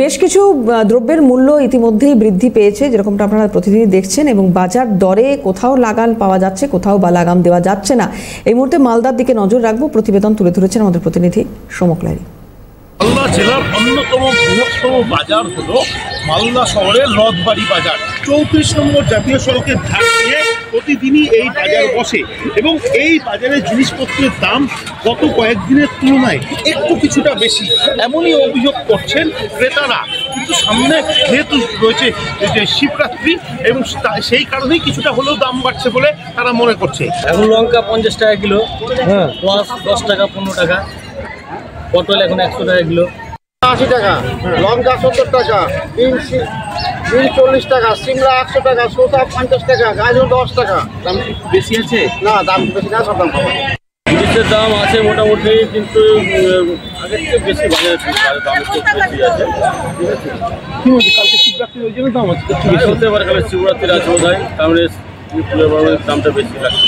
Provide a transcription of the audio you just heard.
বেশ কিছু দ্রব্যের মূল্য ইতিমধ্যেই বৃদ্ধি পেয়েছে, যেরকমটা আপনারা প্রতিদিনই দেখছেন, এবং বাজার দরে কোথাও লাগাম পাওয়া যাচ্ছে, কোথাও বা লাগাম দেওয়া যাচ্ছে না। এই মুহূর্তে মালদার দিকে নজর রাখবো, প্রতিবেদন তুলে ধরেছেন আমাদের প্রতিনিধি সমক লাহিড়ী। মালদা জেলার অন্যতম বৃহত্তম বাজার হলো মালদা শহরের রথবাড়ি বাজার। 34 নম্বর জাতীয় সড়কের ধার দিয়ে প্রতিদিনই এই বাজার বসে এবং এই বাজারে জিনিসপত্রের দাম গত কয়েকদিনের তুলনায় একটু কিছুটা বেশি, এমনই অভিযোগ করছেন ক্রেতারা। কিন্তু সামনে যেহেতু রয়েছে যে শিবরাত্রি এবং সেই কারণেই কিছুটা হলেও দাম বাড়ছে বলে তারা মনে করছে। এখন লঙ্কা 50 টাকা কিলো, 10 টাকা 15 টাকা, পটল এখন 100 টাকা কিলো, 80 টাকা, লঙ্কা 70 টাকা, বিন 40 টাকা, সিমলা 100 টাকা, শসা 50 টাকা, গাজর 10 টাকা। দাম বেশি আছে না, দাম বেশি না, সব দাম কম। জিনিসের দাম আছে মোটামুটি, কিন্তু আগের থেকে বেশি বাজারে দাম একটু বেশি আছে। ঠিক আছে, কি বলছি, কালকে শিবরাত্রি ওই জন্য দাম আছে, হতে পারে কালে শিবরাত্রির আছে বোধ হয়, তাহলে দামটা বেশি লাগছে।